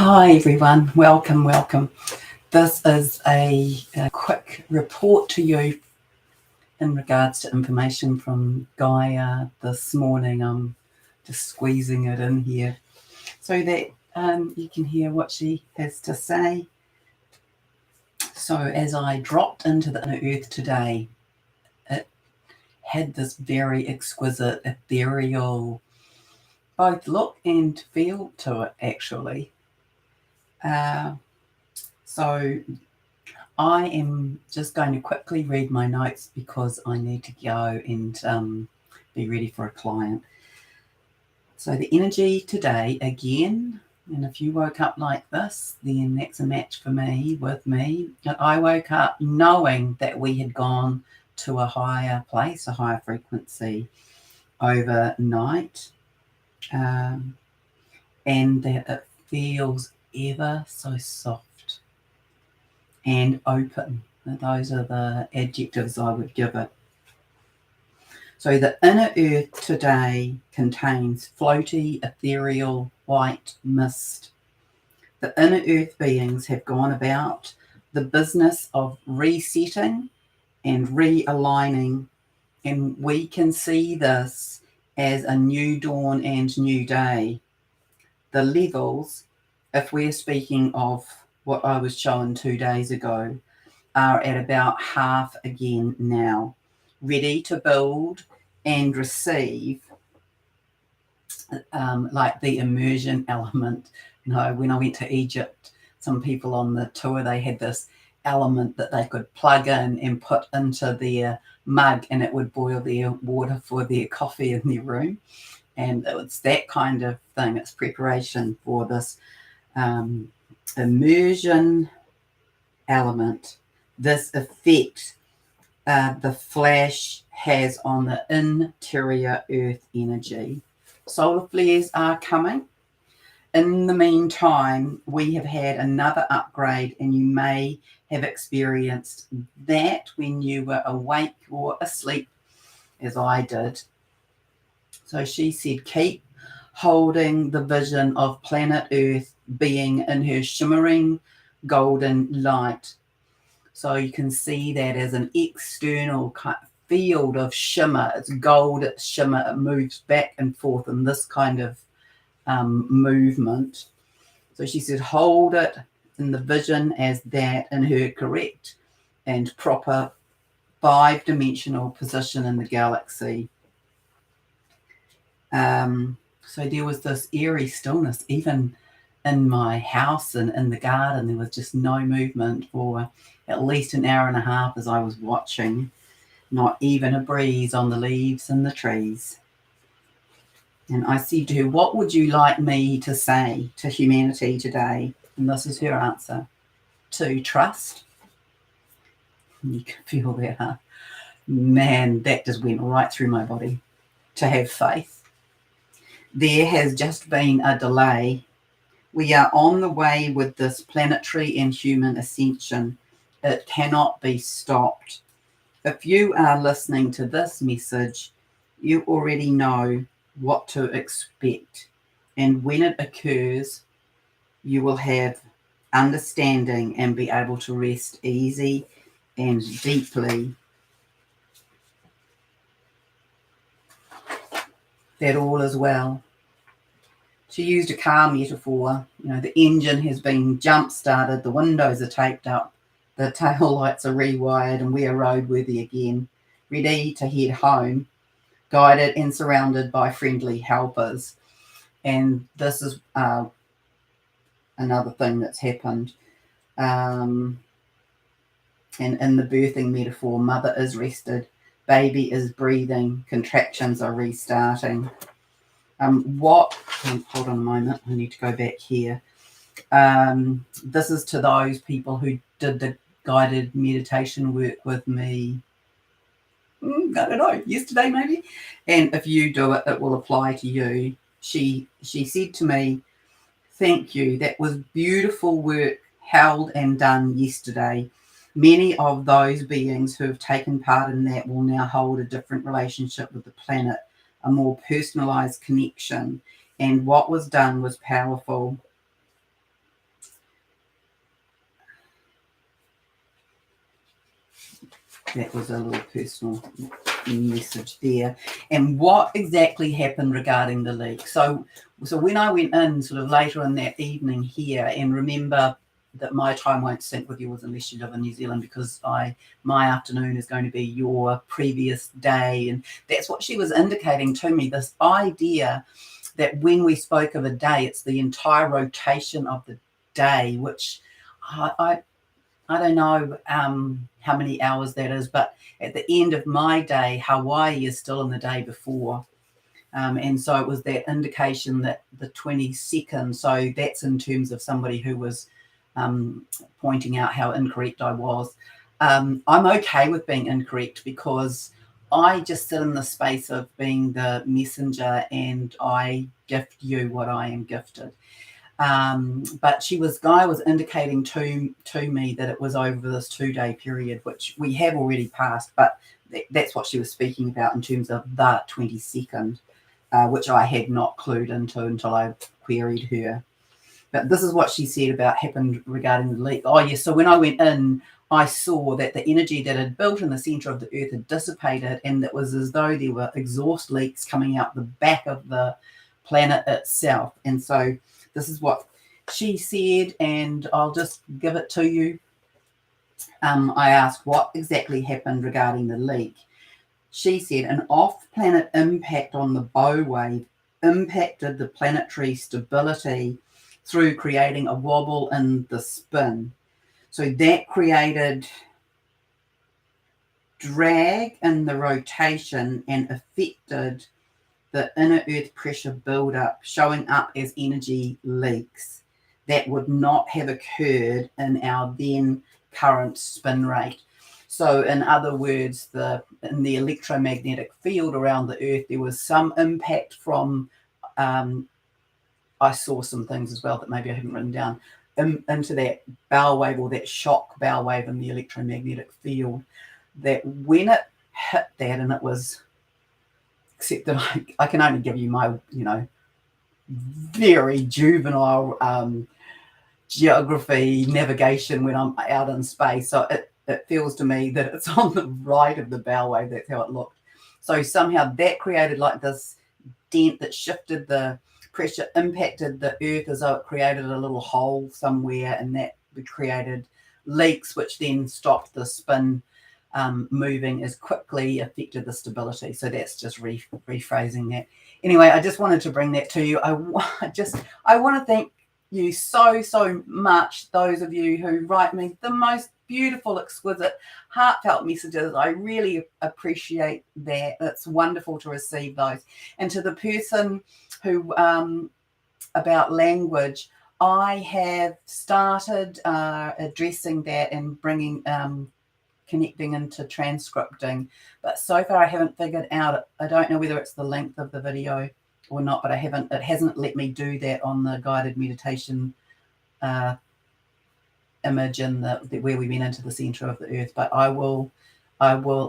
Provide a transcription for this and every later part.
Hi everyone, welcome. This is a quick report to you in regards to information from Gaia this morning. I'm just squeezing it in here so that you can hear what she has to say. So as I dropped into the inner earth today, it had this very exquisite, ethereal, both look and feel to it actually. So I am just going to quickly read my notes because I need to go and be ready for a client. So the energy today, again, and if you woke up like this, then that's a match for me, with me. And I woke up knowing that we had gone to a higher place, a higher frequency overnight, and that it feels ever so soft and open. Those are the adjectives I would give it. So the inner earth today contains floaty, ethereal, white mist. The inner earth beings have gone about the business of resetting and realigning, and we can see this as a new dawn and new day. The levels, if we're speaking of what I was shown 2 days ago, are at about half again now, ready to build and receive, like the immersion element. When I went to Egypt, some people on the tour, they had this element that they could plug in and put into their mug, and it would boil their water for their coffee in their room. And it's that kind of thing. It's preparation for this immersion element, this effect the flash has on the interior earth energy. Solar flares are coming. In the meantime, we have had another upgrade, and you may have experienced that when you were awake or asleep, as I did. So she said, keep holding the vision of planet Earth being in her shimmering golden light. So you can see that as an external field of shimmer. It's gold, it's shimmer, it moves back and forth in this kind of movement. So she said, hold it in the vision as that in her correct and proper 5-dimensional position in the galaxy. So there was this eerie stillness, even in my house and in the garden. There was just no movement for at least an hour and a half as I was watching, not even a breeze on the leaves and the trees. And I said to her, what would you like me to say to humanity today? And this is her answer: to trust. You can feel that, huh? Man, that just went right through my body. To have faith. There has just been a delay. We are on the way with this planetary and human ascension. It cannot be stopped. If you are listening to this message, you already know what to expect. And when it occurs, you will have understanding and be able to rest easy and deeply that all is well. She used a car metaphor. The engine has been jump-started, the windows are taped up, the tail lights are rewired, and we are roadworthy again, ready to head home, guided and surrounded by friendly helpers. And this is another thing that's happened. And in the birthing metaphor, mother is rested, baby is breathing, contractions are restarting. Hold on a moment, I need to go back here. This is to those people who did the guided meditation work with me, I don't know, yesterday maybe. And if you do it, it will apply to you. She said to me, thank you, that was beautiful work held and done yesterday. Many of those beings who have taken part in that will now hold a different relationship with the planet, a more personalized connection. And what was done was powerful. that was a little personal message there. And what exactly happened regarding the leak? So when I went in sort of later in that evening here, and remember that my time won't sync with yours unless you live in New Zealand, because my afternoon is going to be your previous day, and that's what she was indicating to me, this idea that when we spoke of a day, it's the entire rotation of the day, which I don't know how many hours that is, but at the end of my day, Hawaii is still in the day before. And so it was that indication that the 22nd, so that's in terms of somebody who was pointing out how incorrect I was. I'm okay with being incorrect, because I just sit in the space of being the messenger, and I gift you what I am gifted. But Gaia was indicating to me that it was over this 2-day period, which we have already passed, but that's what she was speaking about in terms of the 22nd, which I had not clued into until I queried her. But this is what she said about happened regarding the leak. Oh, yes. So when I went in, I saw that the energy that had built in the center of the earth had dissipated, and it was as though there were exhaust leaks coming out the back of the planet itself. And so this is what she said, and I'll just give it to you. I asked what exactly happened regarding the leak. She said an off-planet impact on the bow wave impacted the planetary stability through creating a wobble in the spin. So that created drag in the rotation and affected the inner earth pressure buildup, showing up as energy leaks that would not have occurred in our then current spin rate. So in other words, in the electromagnetic field around the earth, there was some impact from, I saw some things as well that maybe I haven't written down, into that bow wave, or that shock bow wave in the electromagnetic field, that when it hit that, and it was, except that I can only give you my, very juvenile geography navigation when I'm out in space. So it feels to me that it's on the right of the bow wave. That's how it looked. So somehow that created like this dent that shifted the pressure, impacted the earth as though it created a little hole somewhere, and that created leaks, which then stopped the spin moving as quickly, affected the stability. So that's just rephrasing that. Anyway, I just wanted to bring that to you. I want to thank you so much, those of you who write me the most beautiful, exquisite, heartfelt messages. I really appreciate that. It's wonderful to receive those. And to the person who about language, I have started addressing that and bringing connecting into transcripting, but so far I haven't figured out, I don't know whether it's the length of the video or not, but it hasn't let me do that on the guided meditation image in where we went into the center of the earth. But I will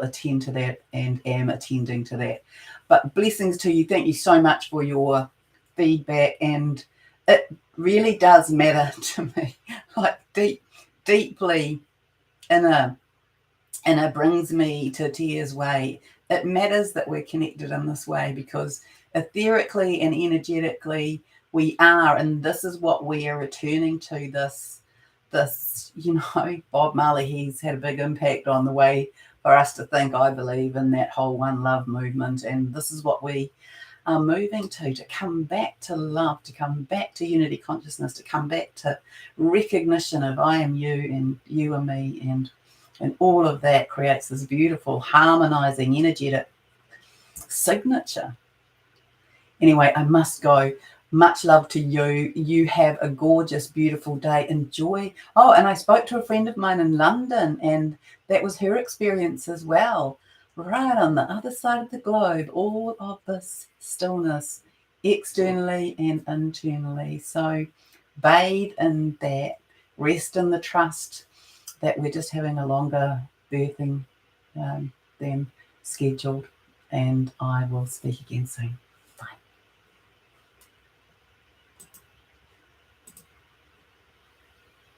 attend to that, and am attending to that. But blessings to you. Thank you so much for your feedback, and it really does matter to me, like deeply inner, and it brings me to tears way. It matters that we're connected in this way, because etherically and energetically we are, and this is what we are returning to. This, Bob Marley, he's had a big impact on the way for us to think, I believe, in that whole one love movement. And this is what we are moving to come back to love, to come back to unity consciousness, to come back to recognition of I am you and you are me, and all of that creates this beautiful, harmonizing, energetic signature. Anyway, I must go. Much love to you. You have a gorgeous, beautiful day. Enjoy. Oh, and I spoke to a friend of mine in London, and that was her experience as well. Right on the other side of the globe, all of this stillness, externally and internally. So bathe in that. Rest in the trust that we're just having a longer birthing than scheduled. And I will speak again soon.